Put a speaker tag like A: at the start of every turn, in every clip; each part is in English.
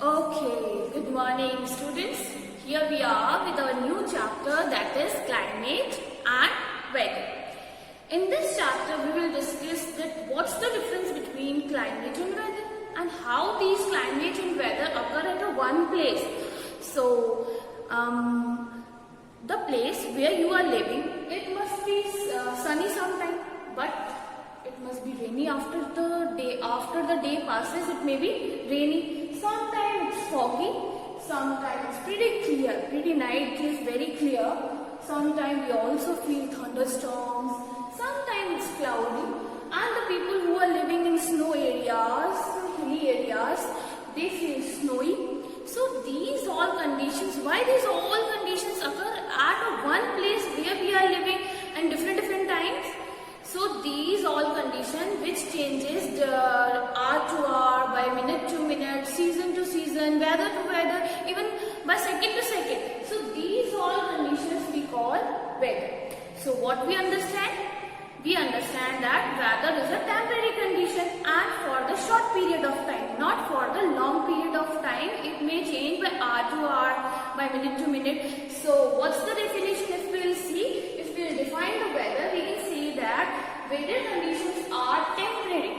A: Okay, good morning students. Here we are with our new chapter, that is climate and weather. In this chapter we will discuss that what's the difference between climate and weather and how these climate and weather occur at a one place. So the place where you are living, it must be sunny sometime, but it must be rainy after the day passes. It may be rainy. Sometimes it's foggy, sometimes it's pretty clear, pretty night is very clear. Sometimes we also feel thunderstorms, sometimes it's cloudy, and the people who are living in snow areas, hilly areas, they feel snowy. So these all conditions, why these all conditions occur at one place where we are living and different times? So these all conditions which changes the hour to hour, by minute to minute, season to season, weather to weather, even by second to second. So these all conditions we call weather. So what we understand? We understand that weather is a temporary condition and for the short period of time, not for the long period of time. It may change by hour to hour, by minute to minute. So what's the definition? If we will see, if we will define the weather, we can see that weather conditions are temporary.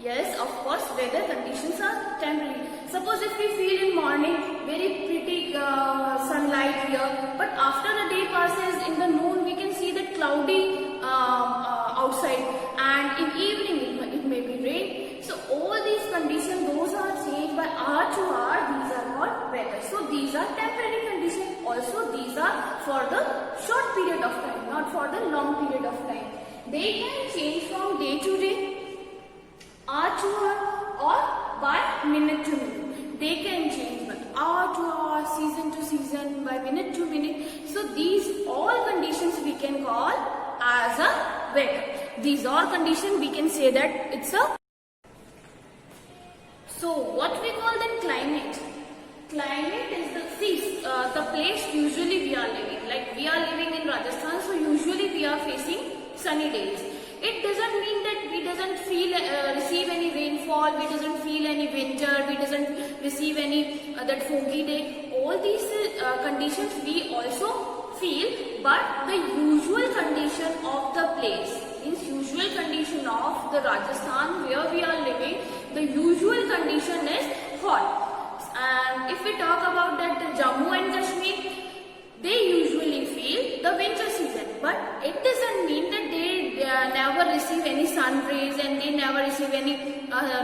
A: Yes, of course, weather conditions are temporary. Suppose if we feel in morning very pretty sunlight here, but after the day passes, in the noon we can see that cloudy outside, and in evening it may be rain. So all these conditions, those are changed by hour to hour. These are called weather. So these are temporary conditions. Also these are for the short period of time, not for the long period of time. They can change from day to day, hour to hour, or by minute to minute. They can change by hour to hour, season to season, by minute to minute. So these all conditions we can call as a weather. These all conditions we can say that it's a. So what we call then climate? Climate is the place usually we are living. Like we are living in Rajasthan, so usually we are facing sunny days. It doesn't mean that we doesn't receive any rainfall, we doesn't feel any winter, we doesn't receive any that foggy day. All these conditions we also feel, but the usual condition of the place, means usual condition of the Rajasthan where we are living, the usual condition is hot. And if we talk about that Jammu and Kashmir, they usually feel the winter season, but it doesn't mean that they never receive any sun rays and they never receive any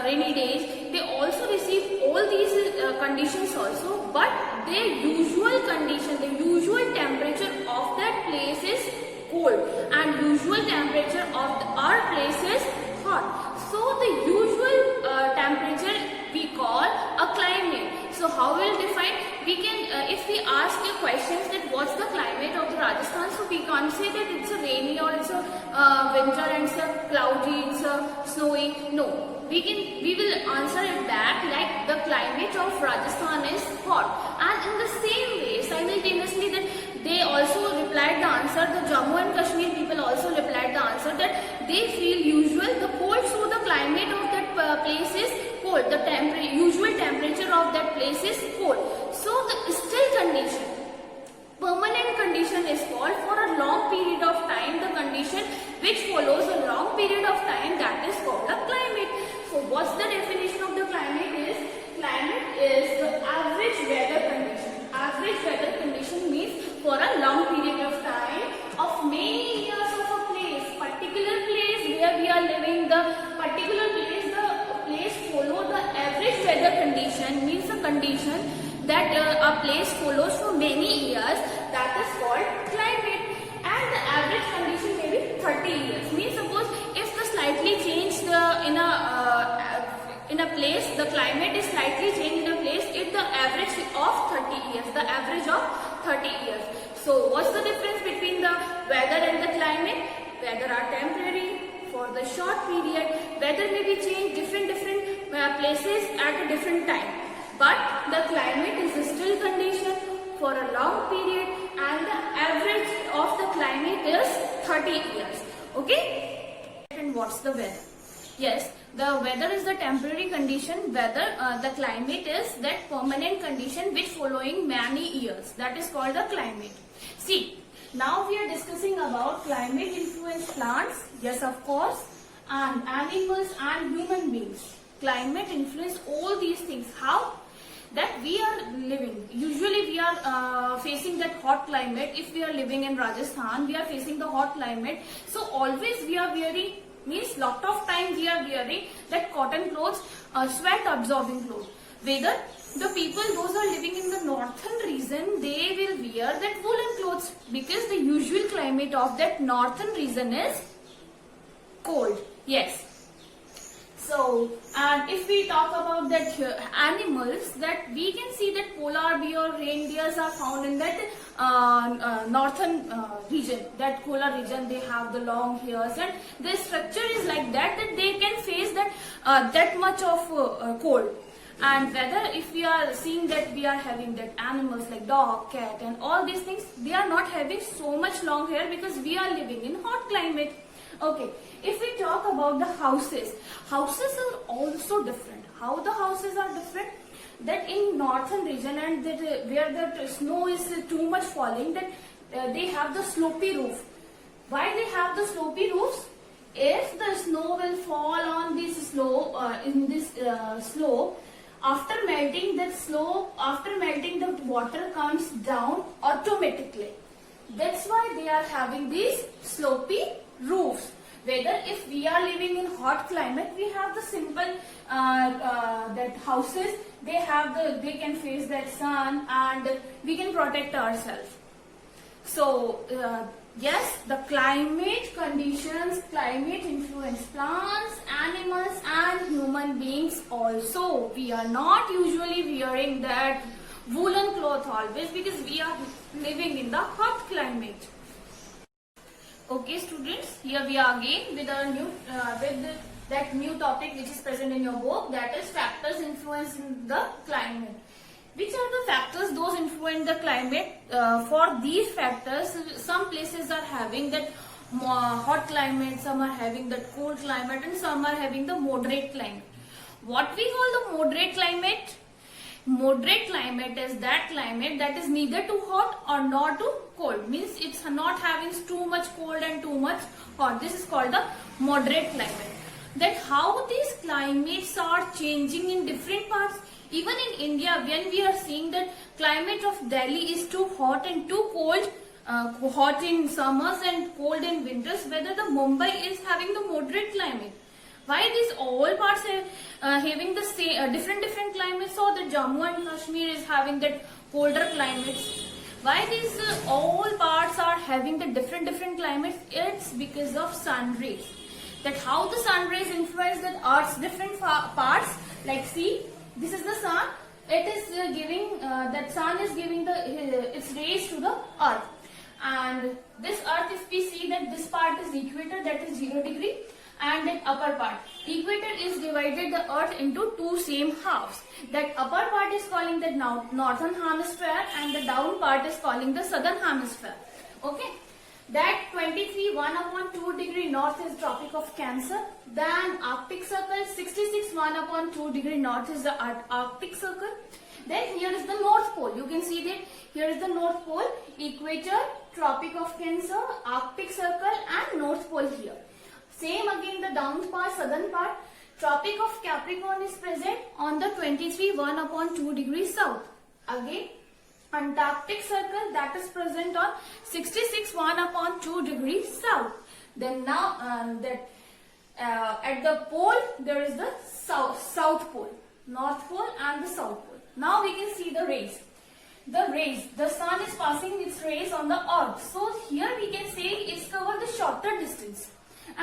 A: rainy days. They also receive all these conditions also, but their usual condition, the usual temperature of that place is cold and usual temperature of our place is hot. So the usual temperature we call a climate. So how we'll define? We can, if we ask you questions that what's the climate of the Rajasthan, so we can't say that it's a rainy or it's a winter and it's a cloudy, it's a snowy. No, we will answer it back like the climate of Rajasthan is hot. And in the same way, simultaneously, that they also replied the answer. The Jammu and Kashmir people also replied the answer that they feel usual the cold, so the climate of that place is cold. The usual temperature of that place is cold. So the still condition, permanent condition is called for a long period of time. The condition which follows a long period of time, that is called a climate. So what's the definition of the climate is? Climate is the average weather condition. Average weather condition means for a long period of time of many years of a place, particular place where we are living, the particular place, the place follow the average weather condition, means a condition that a place follows for many years, that is called climate. And the average condition may be 30 years. Means suppose if the slightly changed in a place, the climate is slightly changed in a place, it's the average of 30 years, the average of 30 years. So what's the difference between the weather and the climate? Weather are temporary for the short period. Weather may be changed different places at a different time, but the climate is a still condition for a long period, and the average of the climate is 30 years. Okay? And what's the weather? Yes, the weather is the temporary condition. Weather, the climate is that permanent condition which following many years. That is called the climate. See, now we are discussing about climate influence plants. Yes, of course, and animals and human beings. Climate influence all these things. How? That we are living. Usually we are facing that hot climate. If we are living in Rajasthan, we are facing the hot climate. So always we are wearing, means lot of time we are wearing that cotton clothes, sweat absorbing clothes. Whether the people those are living in the northern region, they will wear that woolen clothes because the usual climate of that northern region is cold. Yes. So, and if we talk about that animals, that we can see that polar bear, reindeers are found in that northern region, that polar region. They have the long hairs, and their structure is like that they can face that much of cold. And whether if we are seeing that we are having that animals like dog, cat, and all these things, they are not having so much long hair because we are living in hot climate. Okay, if we talk about the houses are also different. How the houses are different? That in northern region and that where the snow is too much falling, that they have the slopy roof. Why they have the slopy roofs? If the snow will fall on this slope, slope, after melting the water comes down automatically. That's why they are having these slopy roofs. Whether if we are living in hot climate, we have the simple that houses, they can face that sun and we can protect ourselves. So yes, the climate conditions, climate influence plants, animals and human beings also. We are not usually wearing that woolen cloth always because we are living in the hot climate. Okay students, here we are again with a new that new topic which is present in your book, that is factors influencing the climate. Which are the factors those influence the climate? For these factors, some places are having that hot climate, some are having that cold climate, and some are having the moderate climate. What we call the moderate climate? Moderate climate is that climate that is neither too hot or not too cold. Means it's not having too much cold and too much hot. This is called the moderate climate. That how these climates are changing in different parts. Even in India, when we are seeing that climate of Delhi is too hot and too cold, hot in summers and cold in winters, whether the Mumbai is having the moderate climate. Why these all parts are having the same different climates? So the Jammu and Kashmir is having that colder climates. Why these all parts are having the different climates? It's because of sun rays. That how the sun rays influence the Earth's different parts. Like see, this is the sun. It is giving that sun is giving its rays to the Earth. And this Earth, if we see that this part is equator, that is 0 degree. And that upper part, equator is divided the earth into two same halves. That upper part is calling the northern hemisphere and the down part is calling the southern hemisphere. Okay, that 23 1/2 degree north is Tropic of Cancer. Then Arctic Circle 66 1/2 degree north is the Arctic Circle. Then here is the North Pole. You can see that here is the North Pole, equator, Tropic of Cancer, Arctic Circle and North Pole here. Same again the down part, southern part, Tropic of Capricorn is present on the 23 1/2 degrees south. Again, Antarctic Circle that is present on 66 1/2 degrees south. Then now at the pole there is the south pole, North Pole and the South Pole. Now we can see the rays. The sun is passing its rays on the earth. So here we can say it's covered the shorter distance.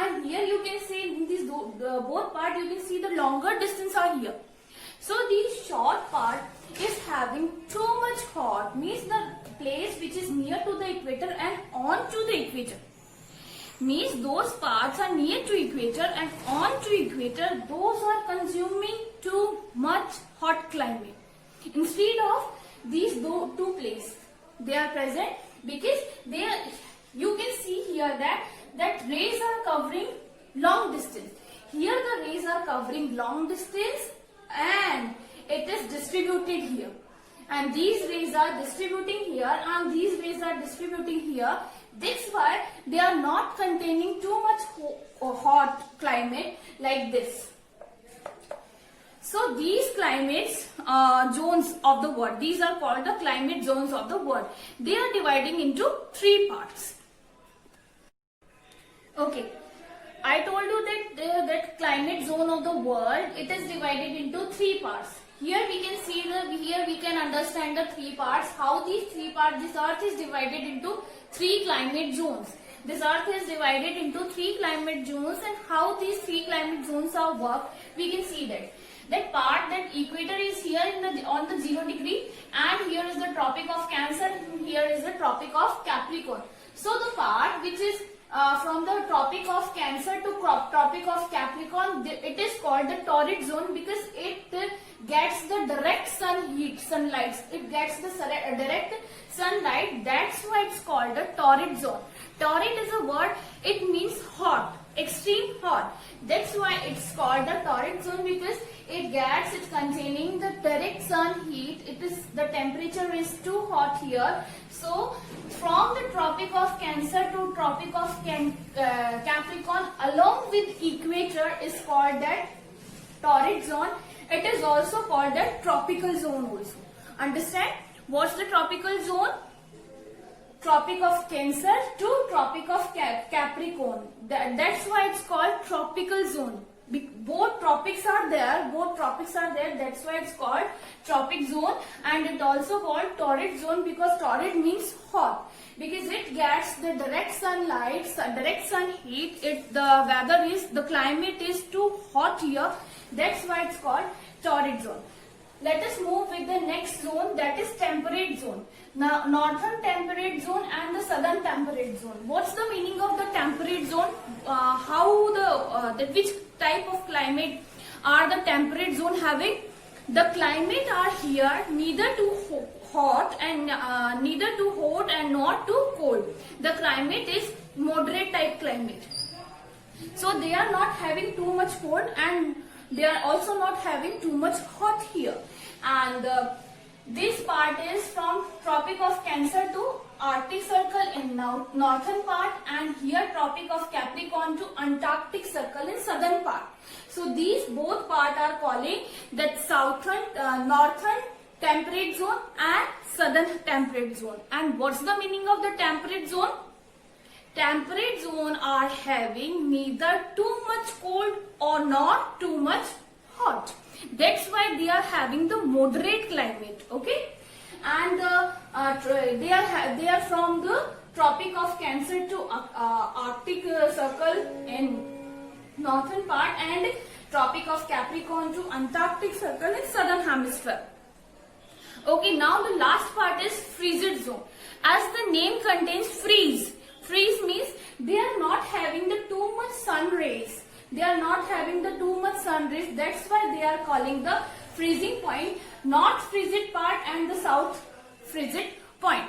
A: And here you can see in these both part you can see the longer distance are here. So the short part is having too much hot, means the place which is near to the equator and on to the equator. Means those parts are near to equator and on to equator, those are consuming too much hot climate. Instead of these two places, they are present because they are, you can see here that rays are covering long distance. here the rays are covering long distance and it is distributed here. And these rays are distributing here and these rays are distributing here. That's why they are not containing too much hot climate like this. So these climates zones of the world, these are called the climate zones of the world. They are dividing into 3 parts. Okay, I told you that that climate zone of the world, it is divided into 3 parts. Here we can see here we can understand the 3 parts. How these 3 parts, this earth is divided into 3 climate zones. This earth is divided into 3 climate zones, and how these 3 climate zones are work, we can see that. That part, that equator is here on the 0 degree, and here is the Tropic of Cancer, and here is the Tropic of Capricorn. So the part which is from the Tropic of Cancer to Tropic of Capricorn, it is called the torrid zone because it gets the direct sunlight. It gets the direct sunlight. That's why it's called the torrid zone. Torrid is a word. It means hot, extreme hot. That's why it's called the torrid zone because it's containing the direct sun heat. The temperature is too hot here. So from the Tropic of Cancer to Tropic of Capricorn along with equator is called that torrid zone. It is also called the tropical zone also. Understand? What's the tropical zone? Tropic of Cancer to Tropic of Capricorn. That's why it's called tropical zone. Both tropics are there. That's why it's called tropic zone, and it also called torrid zone because torrid means hot. Because it gets the direct sunlight, direct sun heat. The climate is too hot here. That's why it's called torrid zone. Let us move with the next zone, that is temperate zone. Now, northern temperate zone and the southern temperate zone. What's the meaning of the temperate zone? Which type of climate are the temperate zone having? The climate are here neither too hot and not too cold. The climate is moderate type climate. So they are not having too much cold and they are also not having too much hot here. And this part is from Tropic of Cancer to Arctic Circle in northern part, and here Tropic of Capricorn to Antarctic Circle in southern part. So these both part are calling that northern temperate zone and southern temperate zone. And what's the meaning of the temperate zone? Temperate zone are having neither too much cold or not too much hot. That's why they are having the moderate climate. Okay, and they are from the Tropic of Cancer to Arctic Circle in northern part and Tropic of Capricorn to Antarctic Circle in southern hemisphere. Okay, now the last part is frigid zone. As the name contains freeze. Freeze means they are not having the too much sun rays. That's why they are calling the freezing point, north frigid part and the south frigid point.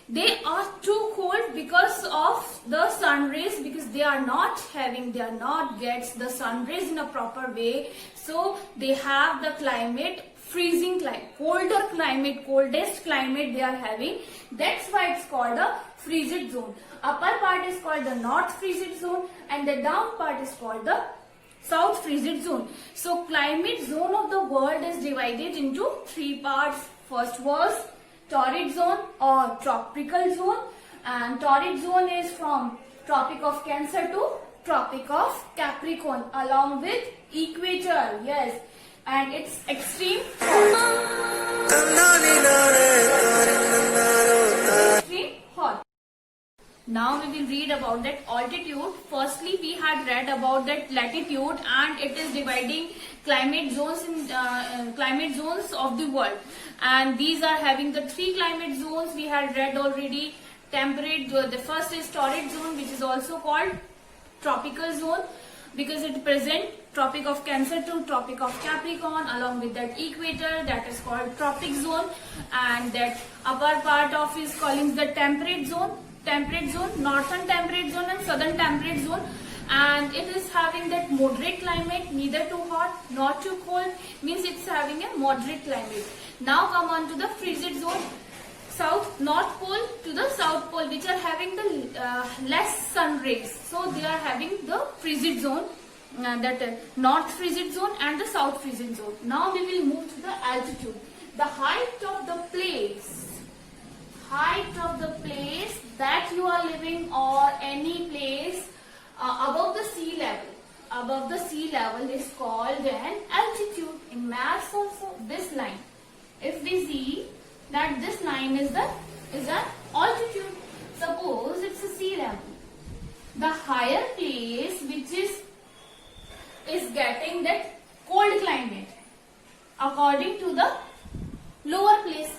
A: They are too cold because of the sun rays, because they are not gets the sun rays in a proper way. So they have the climate, freezing climate, coldest climate they are having. That's why it's called a frigid zone. Upper part is called the north frigid zone and the down part is called the south frigid zone. So climate zone of the world is divided into 3 parts. First was torrid zone or tropical zone, and torrid zone is from Tropic of Cancer to Tropic of Capricorn along with equator. Yes, and it's extreme hot. Extreme hot. Now we will read about that altitude. Firstly, we had read about that latitude, and it is dividing climate zones in climate zones of the world. And these are having the 3 climate zones we had read already. Temperate, the first is torrid zone, which is also called tropical zone because it presents Tropic of Cancer to Tropic of Capricorn along with that equator, that is called tropic zone. And that upper part of is calling the temperate zone, northern temperate zone and southern temperate zone. and it is having that moderate climate, neither too hot nor too cold, means it's having a moderate climate. Now come on to the frigid zone, south north pole to the south pole, which are having the less sun rays, so they are having the frigid zone, that north frigid zone and the south frigid zone. Now we will move to the altitude. The height of the place that you are living, or any place above the sea level is called an altitude. In maths also, this line, if we see that this line is an altitude. Suppose it's a sea level. The higher place which is getting that cold climate, according to the lower place.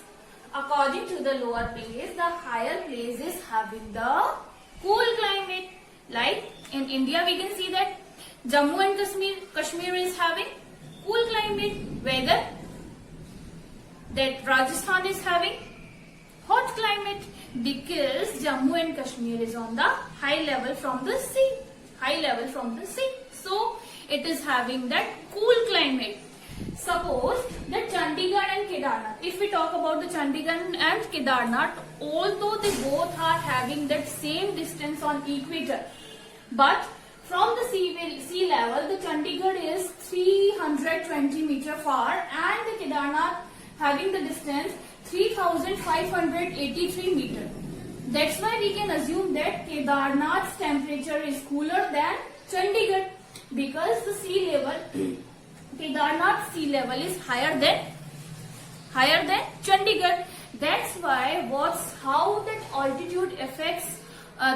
A: According to the lower place, the higher place is having the cool climate. Like in India, we can see that Jammu and Kashmir is having cool climate weather. That Rajasthan is having hot climate, because Jammu and Kashmir is on the high level from the sea. So it is having that cool climate. Suppose that Chandigarh and Kedarnath. If we talk about the Chandigarh and Kedarnath, although they both are having that same distance on equator, but from the sea level, the Chandigarh is 320 meter far, and the Kedarnath having the distance 3583 meter. That's why we can assume that Kedarnath's temperature is cooler than Chandigarh, because the sea level, Kedarnath sea level is higher than Chandigarh. That's why how that altitude affects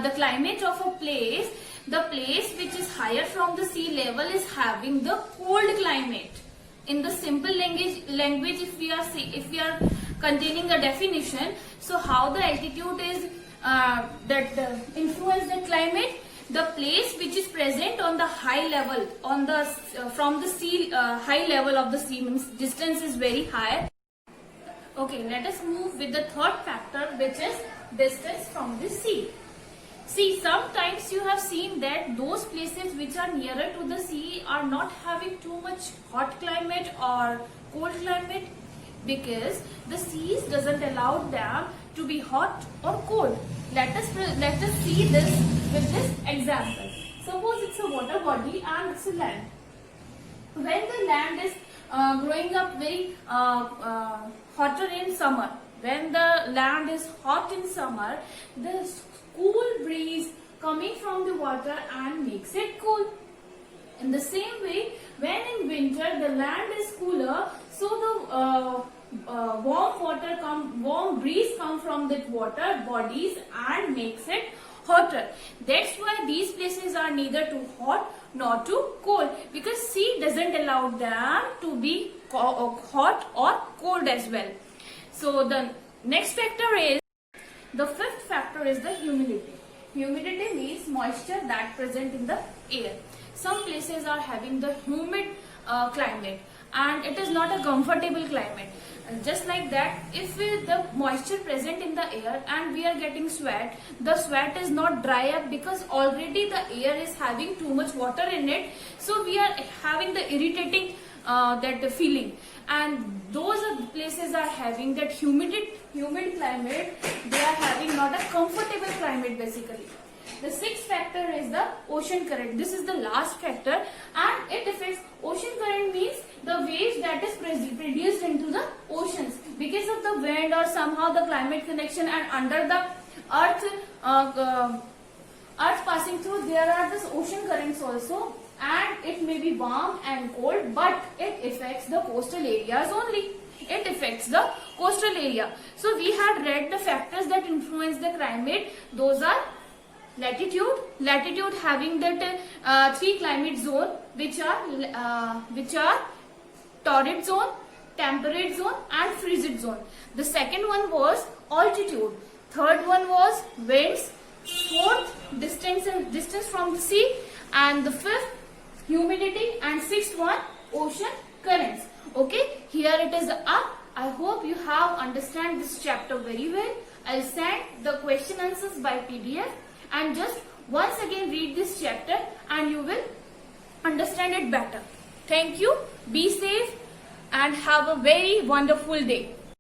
A: the climate of a place. The place which is higher from the sea level is having the cold climate. In the simple language, if we are containing a definition, so how the altitude is influence the climate. The place which is present on the high level, from the sea, high level of the sea, means distance is very high. Okay, let us move with the third factor, which is distance from the sea. See, sometimes you have seen that those places which are nearer to the sea are not having too much hot climate or cold climate, because the seas doesn't allow them to be hot or cold. Let us see this with this example. Suppose it's a water body and it's a land. When the land is growing up very hotter in summer, when the land is hot in summer, the cool breeze coming from the water and makes it cool. In the same way, when in winter the land is cooler, so the warm breeze come from that water bodies and makes it hotter. That's why these places are neither too hot nor too cold, because sea doesn't allow them to be hot or cold as well. So the next factor is, the fifth factor is the humidity. Humidity means moisture that present in the air. Some places are having the humid climate, and it is not a comfortable climate. Just like that, if the moisture present in the air and we are getting sweat, the sweat is not dry up, because already the air is having too much water in it, so we are having the irritating that feeling. And those places are having that humid climate. They are having not a comfortable climate basically. The sixth factor is the ocean current. This is the last factor, and it affects ocean current means the waves that is produced into the oceans because of the wind or somehow the climate connection, and under the earth passing through, there are this ocean currents also, and it may be warm and cold, but it affects the coastal areas only. It affects the coastal area. So we had read the factors that influence the climate. Those are latitude having that three climate zone, which are torrid zone, temperate zone and frigid zone. The second one was altitude. Third one was winds. Fourth, distance from the sea, and the fifth, humidity, and sixth one, ocean currents. Okay, here it is up. I hope you have understand this chapter very well. I'll send the question answers by PDF, and just once again read this chapter and you will understand it better. Thank you. Be safe and have a very wonderful day.